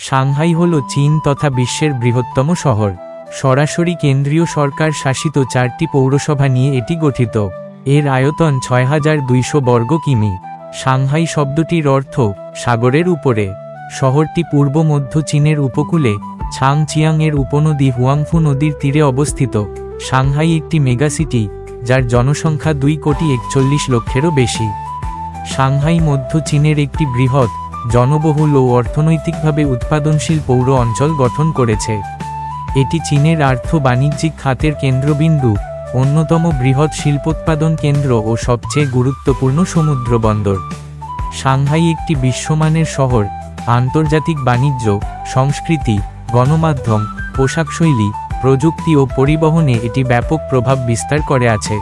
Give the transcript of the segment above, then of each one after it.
Shanghai হল চীন তথা বিশ্বের বৃহত্তম শহর। সরাসরি কেন্দ্রীয় সরকার শাসিত 4টি পৌরসভা নিয়ে এটি গঠিত। এর আয়তন ৬,২০০ বর্গ কিমি। সাংহাই শব্দটির অর্থ সাগরের উপরে। শহরটি পূর্ব মধ্য চীনের উপকূলে ছাংচিয়াং এর উপনদী হুয়াংফু নদীর তীরে অবস্থিত। সাংহাই একটি মেগাসিটি, যার জনসংখ্যা 2,41,00,000-এরও বেশি। সাংহাই মধ্য চীনের একটি বৃহৎ, জনবহুল ও অর্থনৈতিকভাবে উৎপাদনশীল পৌর অঞ্চল গঠন করেছে। এটি চীনের আর্থ-বাণিজ্যিক খাতের কেন্দ্রবিন্দু, অন্যতম বৃহৎ শিল্পোৎপাদন কেন্দ্র ও সবচেয়ে গুরুত্বপূর্ণ সমুদ্র বন্দর। সাংহাই একটি বিশ্বমানের শহর। আন্তর্জাতিক বাণিজ্য, সংস্কৃতি, গণমাধ্যম, পোশাকশৈলী, প্রযুক্তি ও পরিবহনে এটি ব্যাপক প্রভাব বিস্তার করে আছে।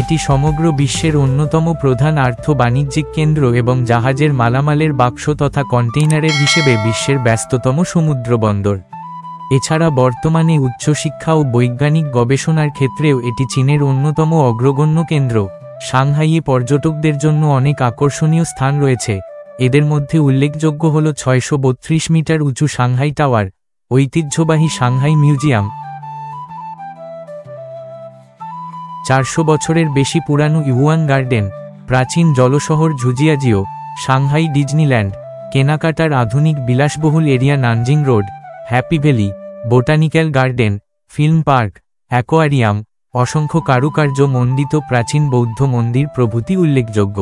এটি সমগ্র বিশ্বের অন্যতম প্রধান আর্থ-বাণিজ্যিক কেন্দ্র এবং জাহাজের মালামালের বাক্স তথা কন্টেইনারের হিসেবে বিশ্বের ব্যস্ততম সমুদ্র বন্দর। এছাড়া বর্তমানে উচ্চশিক্ষা ও বৈজ্ঞানিক গবেষণার ক্ষেত্রেও এটি চীনের অন্যতম অগ্রগণ্য কেন্দ্র। সাংহাইয়ে পর্যটকদের জন্য অনেক আকর্ষণীয় স্থান রয়েছে। এদের মধ্যে উল্লেখযোগ্য হল 632 মিটার উঁচু সাংহাই টাওয়ার, ঐতিহ্যবাহী সাংহাই মিউজিয়াম, 400 বছরের বেশি পুরানো ইউয়ান গার্ডেন, প্রাচীন জলশহর ঝুজিয়াজিও, সাংহাই ডিজনিল্যান্ড, কেনাকাটার আধুনিক বিলাসবহুল area Nanjing road, happy valley, botanical garden, film park, aquarium, অসংখ্য কারুকার্য মণ্ডিত প্রাচীন বৌদ্ধ মন্দির প্রভৃতি উল্লেখযোগ্য।